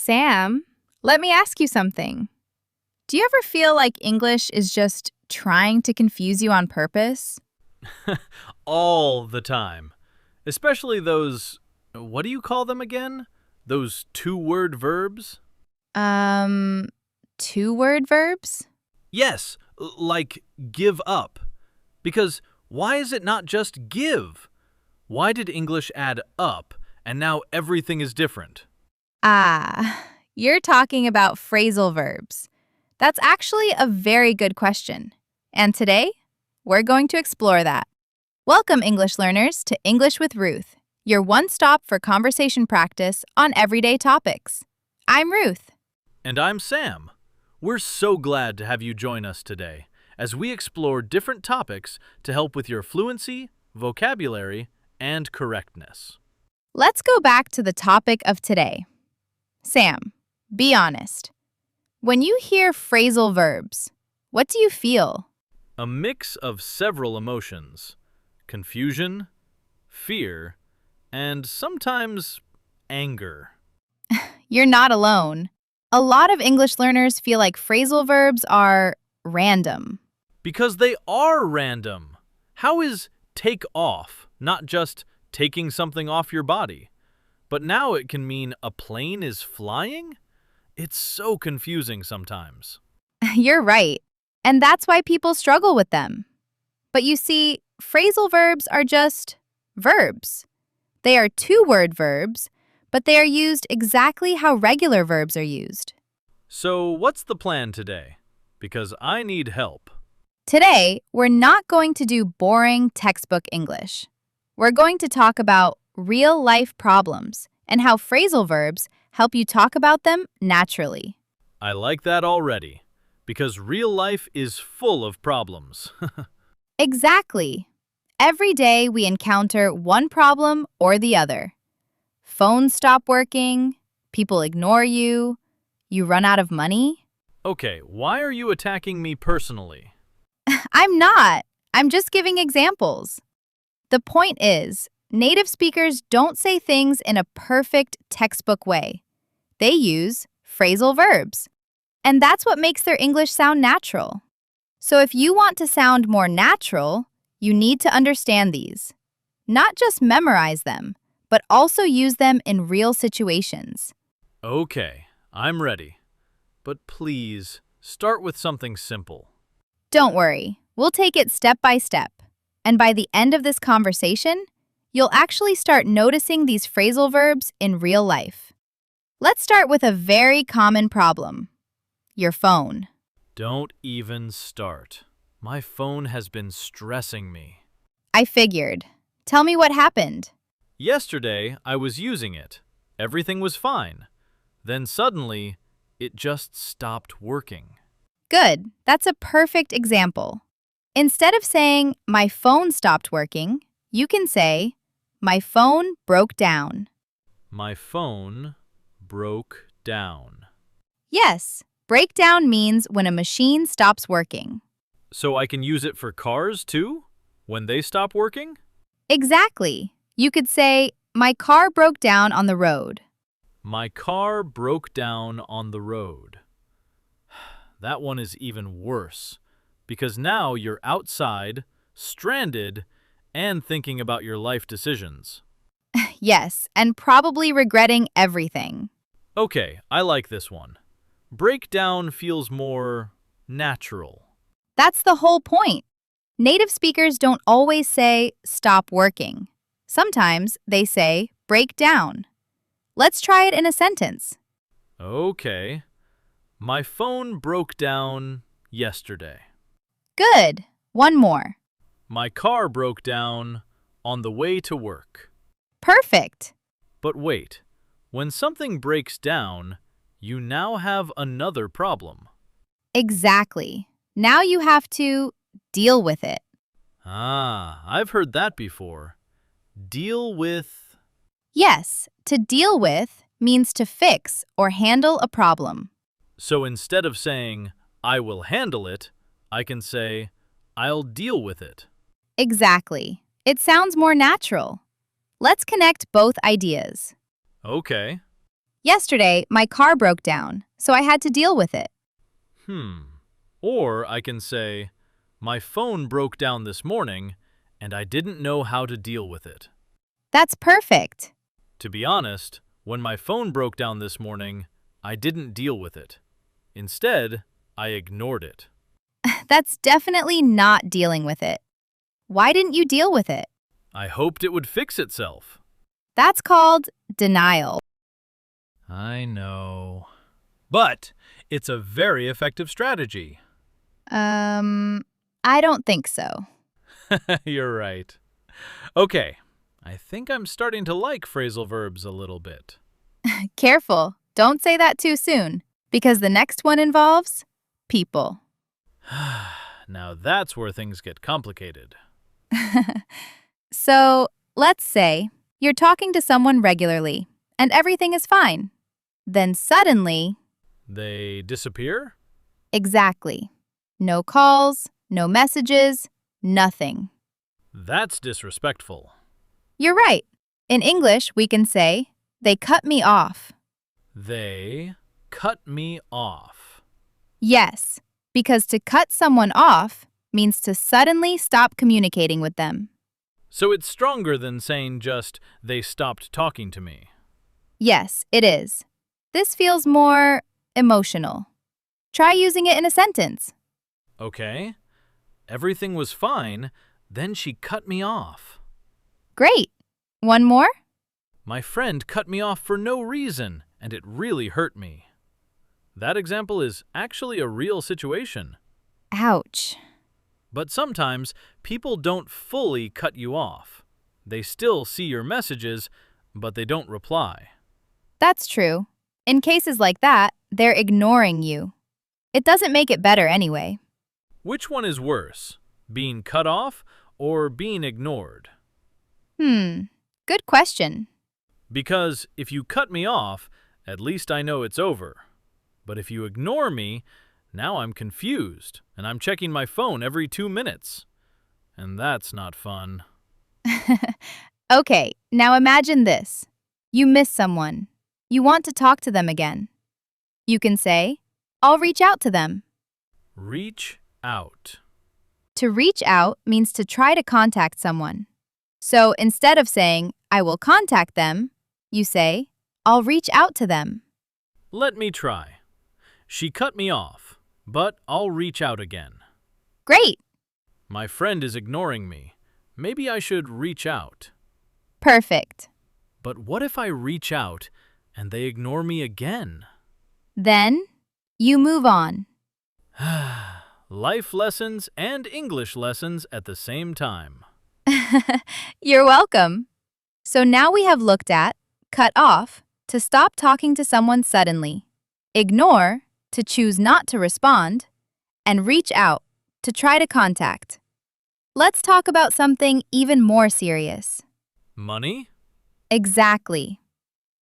Sam, let me ask you something. Do you ever feel like English is just trying to confuse you on purpose? All the time. Especially those, what do you call them again? Those two-word verbs? Um, Two-word verbs? Yes, like give up. Because why is it not just give? Why did English add up and now everything is different? Ah, you're talking about phrasal verbs. That's actually a very good question. And today, we're going to explore that. Welcome, English learners, to English with Ruth, your one stop for conversation practice on everyday topics. I'm Ruth. And I'm Sam. We're so glad to have you join us today as we explore different topics to help with your fluency, vocabulary, and correctness. Let's go back to the topic of today. Sam, be honest. When you hear phrasal verbs, what do you feel? A mix of several emotions: confusion, fear, and sometimes anger. You're not alone. A lot of English learners feel like phrasal verbs are random. Because they are random. How is take off not just taking something off your body, but now it can mean a plane is flying? It's so confusing sometimes. You're right. And that's why people struggle with them. But you see, phrasal verbs are just verbs. They are two-word verbs, but they are used exactly how regular verbs are used. So what's the plan today? Because I need help. Today, we're not going to do boring textbook English. We're going to talk about real-life problems and how phrasal verbs help you talk about them naturally. I like that already, because real life is full of problems. Exactly. Every day we encounter one problem or the other. Phones stop working, people ignore you, you run out of money. Okay, why are you attacking me personally? I'm not. I'm just giving examples. The point is, native speakers don't say things in a perfect textbook way. They use phrasal verbs. And that's what makes their English sound natural. So if you want to sound more natural, you need to understand these. Not just memorize them, but also use them in real situations. Okay, I'm ready. But please, start with something simple. Don't worry, we'll take it step by step. And by the end of this conversation, you'll actually start noticing these phrasal verbs in real life. Let's start with a very common problem: your phone. Don't even start. My phone has been stressing me. I figured. Tell me what happened. Yesterday, I was using it. Everything was fine. Then suddenly, it just stopped working. Good, that's a perfect example. Instead of saying, my phone stopped working, you can say, my phone broke down. My phone broke down. Yes, breakdown means when a machine stops working. So I can use it for cars too? When they stop working? Exactly. You could say, my car broke down on the road. My car broke down on the road. That one is even worse, because now you're outside, stranded, and thinking about your life decisions. Yes, and probably regretting everything. Okay, I like this one. Breakdown feels more natural. That's the whole point. Native speakers don't always say, stop working. Sometimes they say, break down. Let's try it in a sentence. Okay. My phone broke down yesterday. Good. One more. My car broke down on the way to work. Perfect. But wait, when something breaks down, you now have another problem. Exactly. Now you have to deal with it. Ah, I've heard that before. Deal with... Yes, to deal with means to fix or handle a problem. So instead of saying, I will handle it, I can say, I'll deal with it. Exactly. It sounds more natural. Let's connect both ideas. Okay. Yesterday, my car broke down, so I had to deal with it. Or I can say, my phone broke down this morning and I didn't know how to deal with it. That's perfect. To be honest, when my phone broke down this morning, I didn't deal with it. Instead, I ignored it. That's definitely not dealing with it. Why didn't you deal with it? I hoped it would fix itself. That's called denial. I know. But it's a very effective strategy. I don't think so. You're right. Okay, I think I'm starting to like phrasal verbs a little bit. Careful, don't say that too soon, because the next one involves people. Now that's where things get complicated. So, let's say you're talking to someone regularly, and everything is fine. Then suddenly, They disappear? exactly. No calls, no messages, nothing. That's disrespectful. You're right. In English, we can say, they cut me off. They cut me off. Yes, because to cut someone off means to suddenly stop communicating with them. So it's stronger than saying just, they stopped talking to me. Yes, it is. This feels more emotional. Try using it in a sentence. Okay. Everything was fine, then she cut me off. Great. One more? My friend cut me off for no reason, and it really hurt me. That example is actually a real situation. Ouch. But sometimes people don't fully cut you off. They still see your messages, but they don't reply. That's true. In cases like that, they're ignoring you. It doesn't make it better anyway. Which one is worse, being cut off or being ignored? Good question. Because if you cut me off, at least I know it's over. But if you ignore me, now I'm confused, and I'm checking my phone every 2 minutes. And that's not fun. Okay, now imagine this. You miss someone. You want to talk to them again. You can say, I'll reach out to them. Reach out. To reach out means to try to contact someone. So instead of saying, I will contact them, you say, I'll reach out to them. Let me try. She cut me off, but I'll reach out again. Great. My friend is ignoring me. Maybe I should reach out. Perfect. But what if I reach out and they ignore me again? Then you move on. Life lessons and English lessons at the same time. You're welcome. So now we have looked at cut off, to stop talking to someone suddenly, ignore, to choose not to respond, and reach out, to try to contact. Let's talk about something even more serious. Money? Exactly.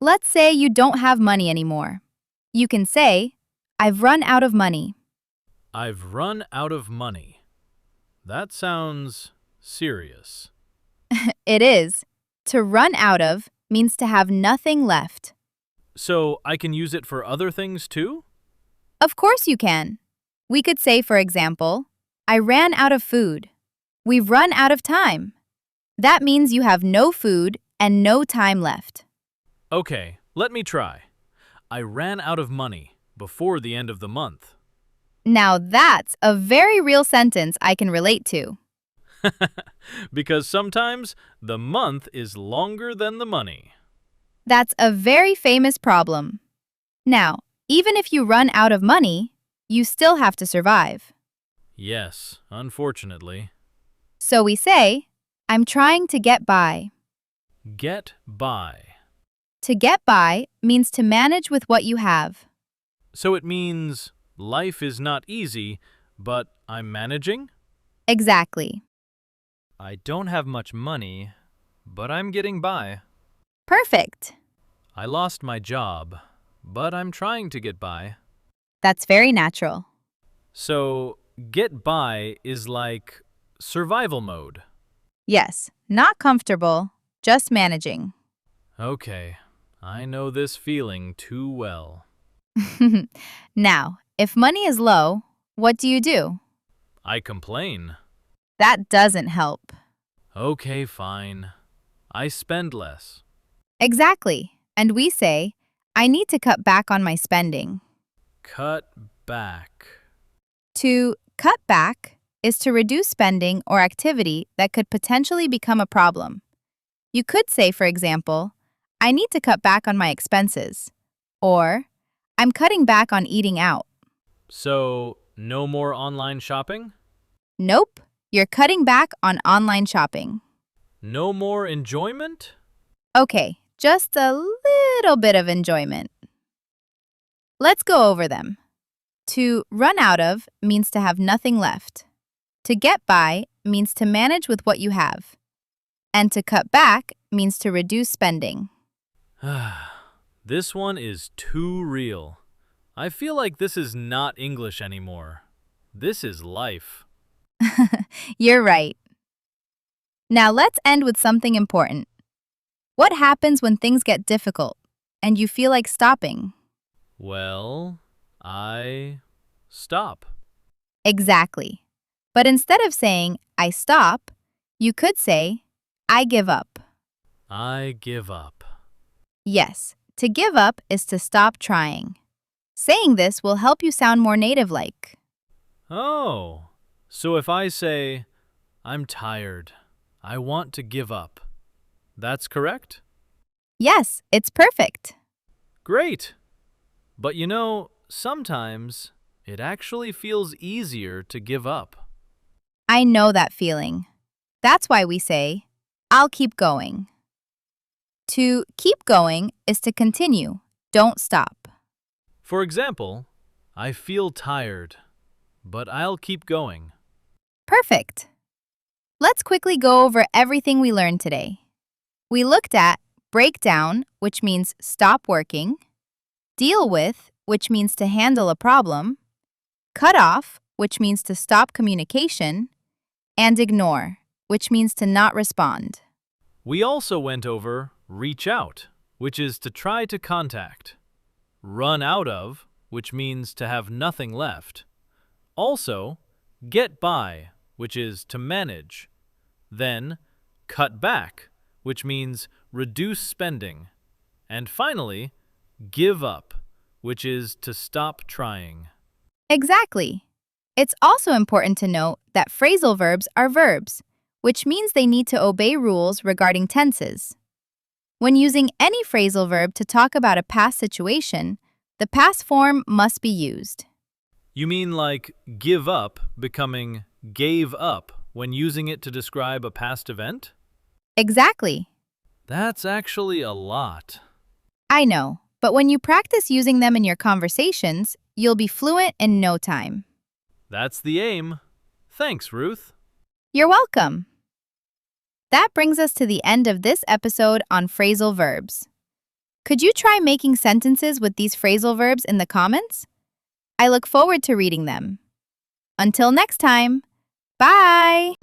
Let's say you don't have money anymore. You can say, I've run out of money. I've run out of money. That sounds serious. It is. To run out of means to have nothing left. So I can use it for other things too? Of course you can. We could say, for example, I ran out of food. We've run out of time. That means you have no food and no time left. Okay, let me try. I ran out of money before the end of the month. Now that's a very real sentence I can relate to. Because sometimes the month is longer than the money. That's a very famous problem. Now, even if you run out of money, you still have to survive. Yes, unfortunately. So we say, I'm trying to get by. Get by. To get by means to manage with what you have. So it means life is not easy, but I'm managing? Exactly. I don't have much money, but I'm getting by. Perfect. I lost my job, but I'm trying to get by. That's very natural. So, get by is like survival mode. Yes, not comfortable, just managing. Okay, I know this feeling too well. Now, if money is low, what do? I complain. That doesn't help. Okay, fine. I spend less. Exactly. And we say, I need to cut back on my spending. Cut back. To cut back is to reduce spending or activity that could potentially become a problem. You could say, for example, I need to cut back on my expenses. Or, I'm cutting back on eating out. So, no more online shopping? Nope, you're cutting back on online shopping. No more enjoyment? Okay, just a little bit of enjoyment. Let's go over them. To run out of means to have nothing left. To get by means to manage with what you have. And to cut back means to reduce spending. This one is too real. I feel like this is not English anymore. This is life. You're right. Now let's end with something important. What happens when things get difficult and you feel like stopping? Well, I stop. Exactly. But instead of saying, I stop, you could say, I give up. I give up. Yes, to give up is to stop trying. Saying this will help you sound more native-like. Oh, so if I say, I'm tired, I want to give up, that's correct? Yes, it's perfect. Great. But sometimes it actually feels easier to give up. I know that feeling. That's why we say, I'll keep going. To keep going is to continue, don't stop. For example, I feel tired, but I'll keep going. Perfect. Let's quickly go over everything we learned today. We looked at break down, which means stop working, deal with, which means to handle a problem, cut off, which means to stop communication, and ignore, which means to not respond. We also went over reach out, which is to try to contact, run out of, which means to have nothing left, also get by, which is to manage, then cut back, which means reduce spending, and finally, give up, which is to stop trying. Exactly. It's also important to note that phrasal verbs are verbs, which means they need to obey rules regarding tenses. When using any phrasal verb to talk about a past situation, the past form must be used. You mean like give up becoming gave up when using it to describe a past event? Exactly. That's actually a lot. I know, but when you practice using them in your conversations, you'll be fluent in no time. That's the aim. Thanks, Ruth. You're welcome. That brings us to the end of this episode on phrasal verbs. Could you try making sentences with these phrasal verbs in the comments? I look forward to reading them. Until next time, bye!